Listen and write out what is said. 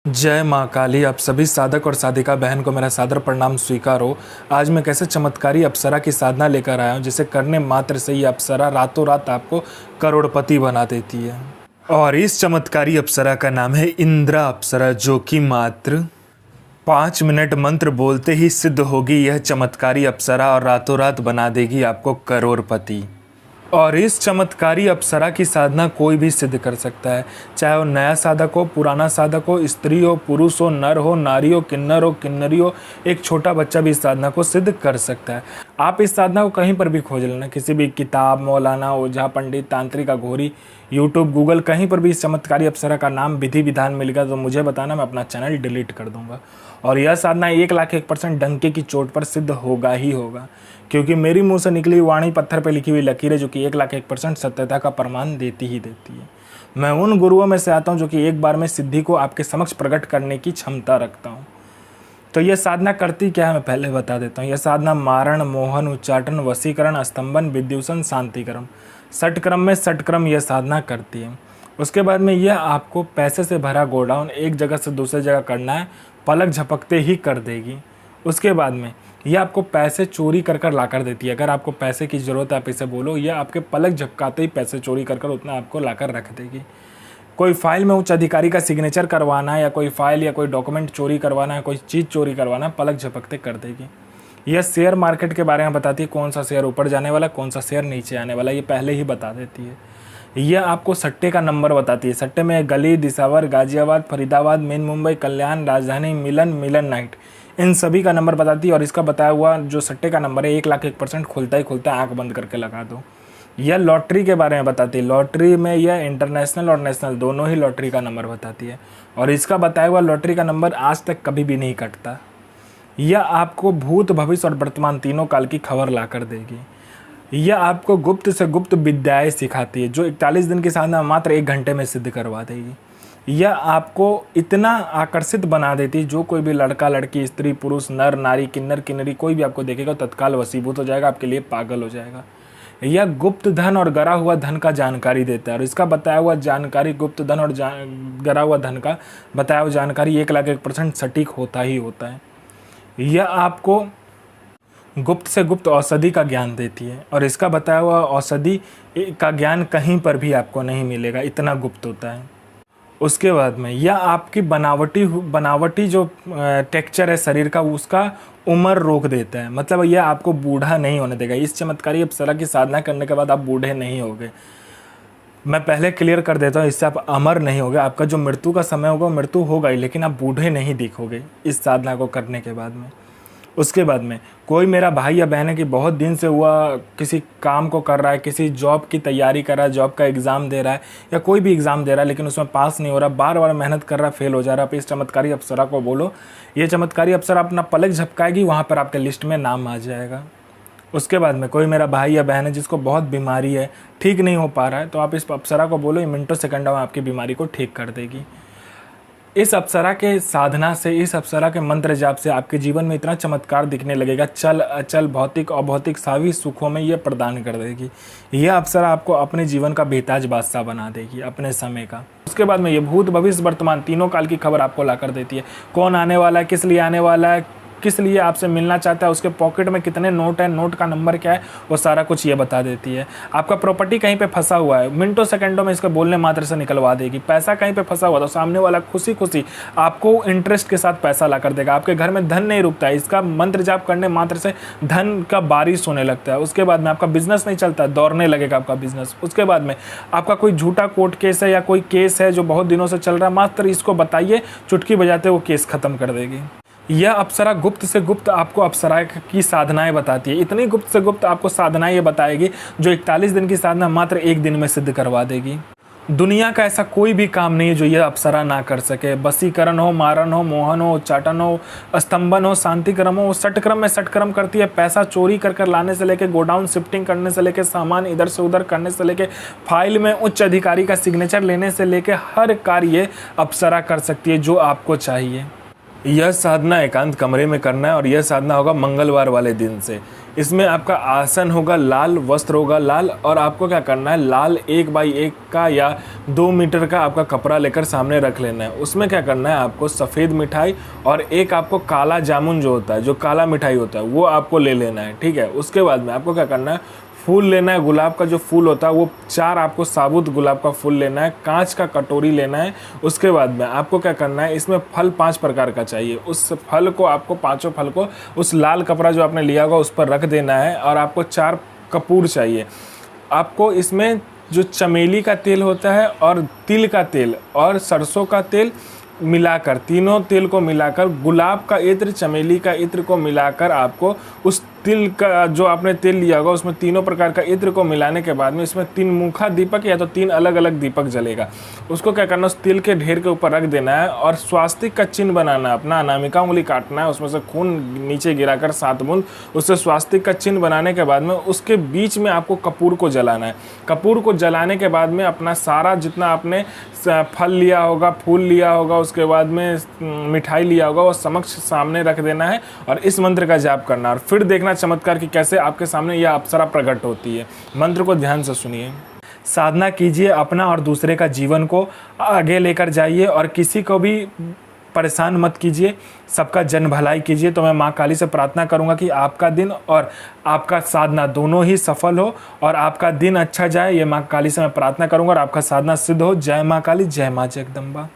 जय माँ काली। आप सभी साधक और साधिका बहन को मेरा सादर प्रणाम स्वीकार हो। आज मैं कैसे चमत्कारी अप्सरा की साधना लेकर आया हूँ जिसे करने मात्र से ही अप्सरा रातों रात आपको करोड़पति बना देती है। और इस चमत्कारी अप्सरा का नाम है इंद्रा अप्सरा, जो कि मात्र 5 मिनट मंत्र बोलते ही सिद्ध होगी यह चमत्कारी अप्सरा और रातों रात बना देगी आपको करोड़पति। और इस चमत्कारी अप्सरा की साधना कोई भी सिद्ध कर सकता है, चाहे वो नया साधक हो, पुराना साधक हो, स्त्री हो, पुरुष हो, नर हो, नारी हो, किन्नरी हो, एक छोटा बच्चा भी इस साधना को सिद्ध कर सकता है। आप इस साधना को कहीं पर भी खोज लेना, किसी भी किताब, मौलाना, ओझा, पंडित, तांत्रिक, अघोरी, यूट्यूब, गूगल, कहीं पर भी इस चमत्कारी अप्सरा का नाम विधि विधान मिलेगा तो मुझे बताना, मैं अपना चैनल डिलीट कर दूंगा। और यह साधना 1,01% डंके की चोट पर सिद्ध होगा ही होगा, क्योंकि मेरी मुंह से निकली वाणी पत्थर पर लिखी हुई लकीरें जो कि 1,01% सत्यता का प्रमाण देती ही देती है। मैं उन गुरुओं में से आता हूं जो कि एक बार में सिद्धि को आपके समक्ष प्रकट करने की क्षमता रखता हूं। तो यह साधना करती क्या है मैं पहले बता देता हूँ। यह साधना मारण, मोहन, उच्चाटन, वशीकरण, स्तंभन, विद्युषण, शांतिक्रम, षटक्रम में षटक्रम यह साधना करती है। उसके बाद में यह आपको पैसे से भरा गोडाउन एक जगह से दूसरी जगह करना है, पलक झपकते ही कर देगी। उसके बाद में यह आपको पैसे चोरी कर कर ला कर देती है। अगर आपको पैसे की ज़रूरत है आप इसे बोलो, यह आपके पलक झपकाते ही पैसे चोरी कर कर उतना आपको ला कर रख देगी। कोई फाइल में उच्च अधिकारी का सिग्नेचर करवाना है, या कोई फाइल या कोई डॉक्यूमेंट चोरी करवाना है, कोई चीज़ चोरी करवाना है, पलक झपकते कर देगी। यह शेयर मार्केट के बारे में बताती है, कौन सा शेयर ऊपर जाने वाला, कौन सा शेयर नीचे आने वाला, ये पहले ही बता देती है। यह आपको सट्टे का नंबर बताती है। सट्टे में गली, दिसावर, गाजियाबाद, फरीदाबाद, मेन मुंबई, कल्याण, राजधानी, मिलन नाइट, इन सभी का नंबर बताती है। और इसका बताया हुआ जो सट्टे का नंबर है 1,01% खुलता ही खुलता है, आँख बंद करके लगा दो। यह लॉटरी के बारे में बताती है। लॉटरी में यह इंटरनेशनल और नेशनल दोनों ही लॉटरी का नंबर बताती है। और इसका बताया हुआ लॉटरी का नंबर आज तक कभी भी नहीं कटता। यह आपको भूत, भविष्य और वर्तमान तीनों काल की खबर ला कर देगी। यह आपको गुप्त से गुप्त विद्याएं सिखाती है, जो 41 दिन की साधना मात्र 1 घंटे में सिद्ध करवा देगी। यह आपको इतना आकर्षित बना देती है, जो कोई भी लड़का, लड़की, स्त्री, पुरुष, नर, नारी, किन्नरी कोई भी आपको देखेगा तत्काल वशीभूत हो जाएगा, आपके लिए पागल हो जाएगा। यह गुप्त धन और गरा हुआ धन का जानकारी देता है। और इसका बताया हुआ जानकारी, गुप्त धन और गरा हुआ धन का बताया हुआ जानकारी 1,01% सटीक होता ही होता है। यह आपको गुप्त से गुप्त औषधि का ज्ञान देती है। और इसका बताया हुआ औषधि का ज्ञान कहीं पर भी आपको नहीं मिलेगा, इतना गुप्त होता है। उसके बाद में यह आपकी बनावटी जो टेक्सचर है शरीर का, उसका उम्र रोक देता है। मतलब यह आपको बूढ़ा नहीं होने देगा। इस चमत्कारी अप्सरा की साधना करने के बाद आप बूढ़े नहीं होगे। मैं पहले क्लियर कर देता हूँ, इससे आप अमर नहीं होगे। आपका जो मृत्यु का समय होगा मृत्यु होगा ही, लेकिन आप बूढ़े नहीं दिखोगे इस साधना को करने के बाद में। उसके बाद में कोई मेरा भाई या बहन है कि बहुत दिन से हुआ किसी काम को कर रहा है, किसी जॉब की तैयारी कर रहा है, जॉब का एग्ज़ाम दे रहा है या कोई भी एग्ज़ाम दे रहा है, लेकिन उसमें पास नहीं हो रहा, बार बार मेहनत कर रहा है, फेल हो जा रहा है। आप इस चमत्कारी अप्सरा को बोलो, ये चमत्कारी अप्सरा अपना पलक झपकाएगी, वहाँ पर आपके लिस्ट में नाम आ जाएगा। उसके बाद में कोई मेरा भाई या बहन है जिसको बहुत बीमारी है, ठीक नहीं हो पा रहा है, तो आप इस अप्सरा को बोलो, ये मिनटों सेकंडों में आपकी बीमारी को ठीक कर देगी। इस अप्सरा के साधना से, इस अप्सरा के मंत्र जाप से आपके जीवन में इतना चमत्कार दिखने लगेगा, चल अचल, भौतिक अभौतिक सभी सुखों में ये प्रदान कर देगी। यह अप्सरा आपको अपने जीवन का बेताज बादशाह बना देगी, अपने समय का। उसके बाद में ये भूत, भविष्य, वर्तमान तीनों काल की खबर आपको ला कर देती है। कौन आने वाला है, किस लिए आने वाला है, किस लिए आपसे मिलना चाहता है, उसके पॉकेट में कितने नोट है, नोट का नंबर क्या है, वो सारा कुछ ये बता देती है। आपका प्रॉपर्टी कहीं पे फंसा हुआ है, मिनटों सेकंडों में इसको बोलने मात्र से निकलवा देगी। पैसा कहीं पे फंसा हुआ तो सामने वाला खुशी खुशी आपको इंटरेस्ट के साथ पैसा ला कर देगा। आपके घर में धन नहीं रुकता है, इसका मंत्र जाप करने मात्र से धन का बारिश होने लगता है। उसके बाद में आपका बिजनेस नहीं चलता, दौड़ने लगेगा आपका बिजनेस। उसके बाद में आपका कोई झूठा कोर्ट केस है या कोई केस है जो बहुत दिनों से चल रहा है, मात्र इसको बताइए, चुटकी बजाते वो केस खत्म कर देगी। यह अप्सरा गुप्त से गुप्त आपको अप्सरा की साधनाएं बताती है। इतनी गुप्त से गुप्त आपको साधनाएं ये बताएगी जो 41 दिन की साधना मात्र 1 दिन में सिद्ध करवा देगी। दुनिया का ऐसा कोई भी काम नहीं है जो यह अप्सरा ना कर सके। वशीकरण हो, मारण हो, मोहन हो, उच्चाटन हो, स्तंभन हो, शांतिक्रम हो, षटक्रम में षटक्रम करती है। पैसा चोरी कर कर लाने से लेके, गोडाउन शिफ्टिंग करने से लेके, सामान इधर से उधर करने से लेके, फाइल में उच्च अधिकारी का सिग्नेचर लेने से लेके, हर कार्य अप्सरा कर सकती है जो आपको चाहिए। यह साधना एकांत कमरे में करना है और यह साधना होगा मंगलवार वाले दिन से। इसमें आपका आसन होगा लाल, वस्त्र होगा लाल, और आपको क्या करना है, लाल 1x1 का या 2 मीटर का आपका कपड़ा लेकर सामने रख लेना है। उसमें क्या करना है, आपको सफ़ेद मिठाई और एक आपको काला जामुन जो होता है, जो काला मिठाई होता है, वो आपको ले लेना है, ठीक है। उसके बाद में आपको क्या करना है, फूल लेना है, गुलाब का जो फूल होता है वो 4 आपको साबुत गुलाब का फूल लेना है, कांच का कटोरी लेना है। उसके बाद में आपको क्या करना है, इसमें फल 5 प्रकार का चाहिए। उस फल को आपको, पांचों फल को उस लाल कपड़ा जो आपने लिया होगा उस पर रख देना है। और आपको 4 कपूर चाहिए। आपको इसमें जो चमेली का तेल होता है और तिल का तेल और सरसों का तेल मिलाकर, तीनों तेल को मिलाकर, गुलाब का इत्र, चमेली का इत्र को मिलाकर, आपको उस तिल का जो आपने तेल लिया होगा उसमें तीनों प्रकार का इत्र को मिलाने के बाद में इसमें 3 मुखा दीपक या तो 3 अलग अलग दीपक जलेगा। उसको क्या करना, उस तिल के ढेर के ऊपर रख देना है और स्वास्तिक का चिन्ह बनाना है। अपना अनामिका उंगली काटना है, उसमें से खून नीचे गिराकर 7 बूंद, उससे स्वास्तिक का चिन्ह बनाने के बाद में उसके बीच में आपको कपूर को जलाना है। कपूर को जलाने के बाद में अपना सारा जितना आपने फल लिया होगा, फूल लिया होगा, उसके बाद में मिठाई लिया होगा, वो समक्ष सामने रख देना है और इस मंत्र का जाप करना। और फिर देखना चमत्कार कि कैसे आपके सामने यह अप्सरा प्रकट होती है। मंत्र को ध्यान से सुनिए। साधना कीजिए, अपना और दूसरे का जीवन को आगे लेकर जाइए और किसी को भी परेशान मत कीजिए, सबका जन भलाई कीजिए। तो मैं माँ काली से प्रार्थना करूंगा कि आपका दिन और आपका साधना दोनों ही सफल हो और आपका दिन अच्छा जाए। ये माँ काली से मैं प्रार्थना करूंगा और आपका साधना सिद्ध हो। जय माँ काली, जय माँ जगदम्बा।